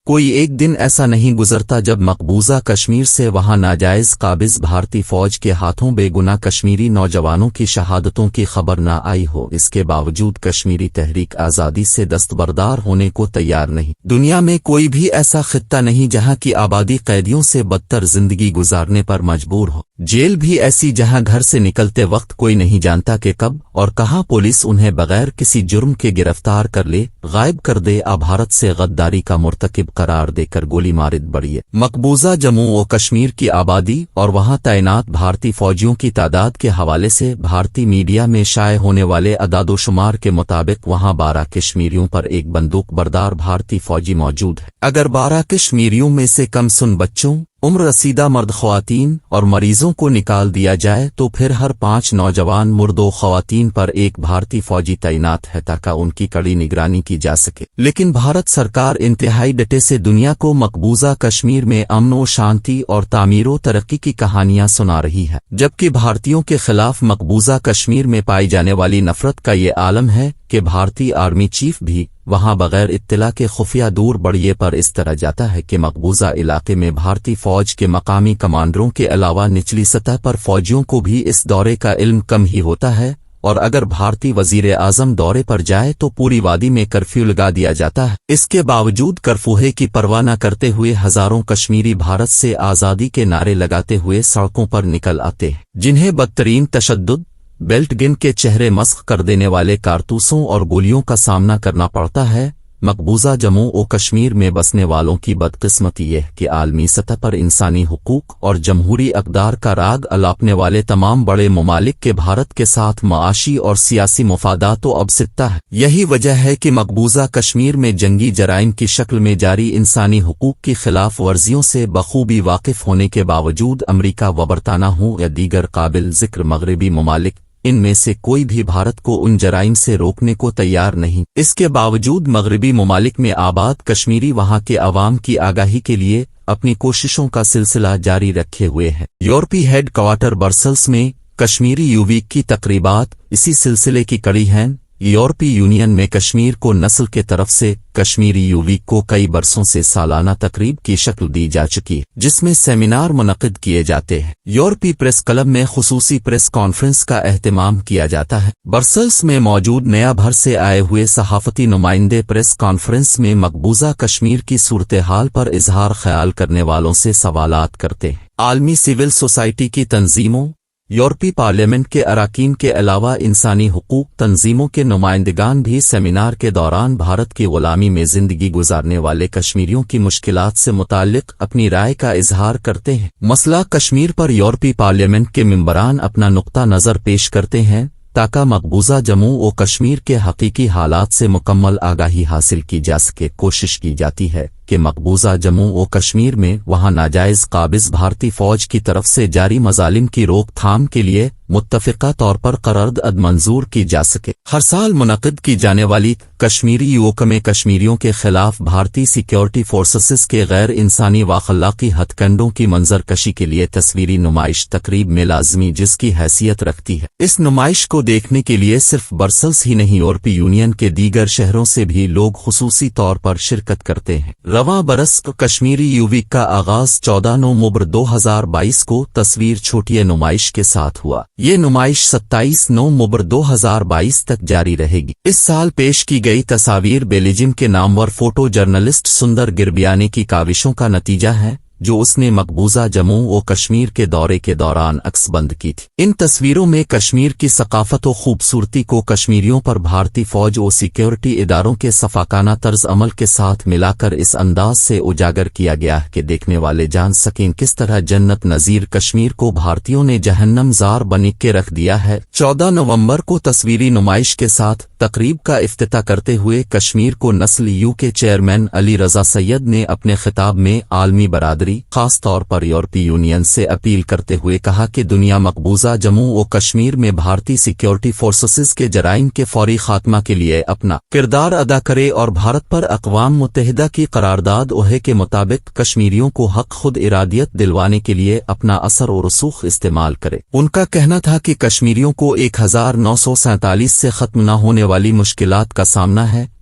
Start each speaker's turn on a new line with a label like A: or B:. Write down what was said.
A: کوئی ایک دن ایسا نہیں گزرتا جب مقبوضہ کشمیر سے وہاں ناجائز قابض بھارتی فوج کے ہاتھوں بے گناہ کشمیری نوجوانوں کی شہادتوں کی خبر نہ آئی ہو۔ اس کے باوجود کشمیری تحریک آزادی سے دستبردار ہونے کو تیار نہیں۔ دنیا میں کوئی بھی ایسا خطہ نہیں جہاں کی آبادی قیدیوں سے بدتر زندگی گزارنے پر مجبور ہو۔ جیل بھی ایسی جہاں گھر سے نکلتے وقت کوئی نہیں جانتا کہ کب اور کہاں پولیس انہیں بغیر کسی جرم کے گرفتار کر لے، غائب کر دے۔ بھارت سے غداری کا مرتکب قرار دے کر گولی مارد بڑھیے۔ مقبوضہ جموں و کشمیر کی آبادی اور وہاں تعینات بھارتی فوجیوں کی تعداد کے حوالے سے بھارتی میڈیا میں شائع ہونے والے اعداد و شمار کے مطابق وہاں 12 کشمیریوں پر ایک بندوق بردار بھارتی فوجی موجود ہے۔ اگر 12 کشمیریوں میں سے کم سن بچوں، عمر رسیدہ مرد، خواتین اور مریضوں کو نکال دیا جائے تو پھر ہر 5 نوجوان مرد و خواتین پر ایک بھارتی فوجی تعینات ہے تاکہ ان کی کڑی نگرانی کی جا سکے۔ لیکن بھارت سرکار انتہائی ڈٹے سے دنیا کو مقبوضہ کشمیر میں امن و شانتی اور تعمیر و ترقی کی کہانیاں سنا رہی ہے، جبکہ بھارتیوں کے خلاف مقبوضہ کشمیر میں پائی جانے والی نفرت کا یہ عالم ہے کہ بھارتی آرمی چیف بھی وہاں بغیر اطلاع کے خفیہ دور بڑھیے پر اس طرح جاتا ہے کہ مقبوضہ علاقے میں بھارتی فوج کے مقامی کمانڈروں کے علاوہ نچلی سطح پر فوجیوں کو بھی اس دورے کا علم کم ہی ہوتا ہے، اور اگر بھارتی وزیر اعظم دورے پر جائے تو پوری وادی میں کرفیو لگا دیا جاتا ہے۔ اس کے باوجود کرفیو کی پرواہ نہ کرتے ہوئے ہزاروں کشمیری بھارت سے آزادی کے نعرے لگاتے ہوئے سڑکوں پر نکل آتے ہیں، جنہیں بدترین تشدد، بیلٹ گن کے چہرے مسخ کر دینے والے کارتوسوں اور گولیوں کا سامنا کرنا پڑتا ہے۔ مقبوضہ جموں و کشمیر میں بسنے والوں کی بدقسمتی یہ کہ عالمی سطح پر انسانی حقوق اور جمہوری اقدار کا راگ الاپنے والے تمام بڑے ممالک کے بھارت کے ساتھ معاشی اور سیاسی مفادات و ابسطہ ہے۔ یہی وجہ ہے کہ مقبوضہ کشمیر میں جنگی جرائم کی شکل میں جاری انسانی حقوق کی خلاف ورزیوں سے بخوبی واقف ہونے کے باوجود امریکہ و برطانیہ ہوں یا دیگر قابل ذکر مغربی ممالک، ان میں سے کوئی بھی بھارت کو ان جرائم سے روکنے کو تیار نہیں۔ اس کے باوجود مغربی ممالک میں آباد کشمیری وہاں کے عوام کی آگاہی کے لیے اپنی کوششوں کا سلسلہ جاری رکھے ہوئے ہیں۔ یورپی ہیڈ کوارٹر برسلز میں کشمیری یو ویک کی تقریبات اسی سلسلے کی کڑی ہیں۔ یورپی یونین میں کشمیر کو نسل کے طرف سے کشمیری یو ویک کو کئی برسوں سے سالانہ تقریب کی شکل دی جا چکی ہے، جس میں سیمینار منعقد کیے جاتے ہیں۔ یورپی پریس کلب میں خصوصی پریس کانفرنس کا اہتمام کیا جاتا ہے۔ برسلز میں موجود نیا بھر سے آئے ہوئے صحافتی نمائندے پریس کانفرنس میں مقبوضہ کشمیر کی صورتحال پر اظہار خیال کرنے والوں سے سوالات کرتے ہیں۔ عالمی سول سوسائٹی کی تنظیموں، یورپی پارلیمنٹ کے اراکین کے علاوہ انسانی حقوق تنظیموں کے نمائندگان بھی سیمینار کے دوران بھارت کی غلامی میں زندگی گزارنے والے کشمیریوں کی مشکلات سے متعلق اپنی رائے کا اظہار کرتے ہیں۔ مسئلہ کشمیر پر یورپی پارلیمنٹ کے ممبران اپنا نقطہ نظر پیش کرتے ہیں تاکہ مقبوضہ جموں و کشمیر کے حقیقی حالات سے مکمل آگاہی حاصل کی جا سکے۔ کوشش کی جاتی ہے کہ مقبوضہ جموں و کشمیر میں وہاں ناجائز قابض بھارتی فوج کی طرف سے جاری مظالم کی روک تھام کے لیے متفقہ طور پر قرارداد منظور کی جا سکے۔ ہر سال منعقد کی جانے والی کشمیری یوک میں کشمیریوں کے خلاف بھارتی سیکیورٹی فورسز کے غیر انسانی و اخلاقی ہتھ کنڈوں کی منظر کشی کے لیے تصویری نمائش تقریب میں لازمی جز کی حیثیت رکھتی ہے۔ اس نمائش کو دیکھنے کے لیے صرف برسلز ہی نہیں، یورپی یونین کے دیگر شہروں سے بھی لوگ خصوصی طور پر شرکت کرتے ہیں۔ رواں برس کشمیری یو ویک کا آغاز 14 نومبر 2022 کو تصویر چھوٹی نمائش کے ساتھ ہوا۔ یہ نمائش 27 نومبر 2022 تک جاری رہے گی۔ اس سال پیش کی گئی تصاویر بیلجیم کے نامور فوٹو جرنلسٹ سندر گربیانی کی کاوشوں کا نتیجہ ہے، جو اس نے مقبوضہ جموں و کشمیر کے دورے کے دوران عکس بند کی تھی۔ ان تصویروں میں کشمیر کی ثقافت و خوبصورتی کو کشمیریوں پر بھارتی فوج و سیکیورٹی اداروں کے صفاقانہ طرز عمل کے ساتھ ملا کر اس انداز سے اجاگر کیا گیا ہے کہ دیکھنے والے جان سکیں کس طرح جنت نظیر کشمیر کو بھارتیوں نے جہنم زار بنا کے رکھ دیا ہے۔ 14 نومبر کو تصویری نمائش کے ساتھ تقریب کا افتتاح کرتے ہوئے کشمیر کو نسل یو کے چیئرمین علی رضا سید نے اپنے خطاب میں عالمی برادری، خاص طور پر یورپی یونین سے اپیل کرتے ہوئے کہا کہ دنیا مقبوضہ جموں و کشمیر میں بھارتی سیکیورٹی فورسز کے جرائم کے فوری خاتمہ کے لیے اپنا کردار ادا کرے اور بھارت پر اقوام متحدہ کی قرارداد اوہے کے مطابق کشمیریوں کو حق خود ارادیت دلوانے کے لیے اپنا اثر و رسوخ استعمال کرے۔ ان کا کہنا تھا کہ کشمیریوں کو 1947 سے ختم نہ ہونے والی مشکلات کا سامنا ہے،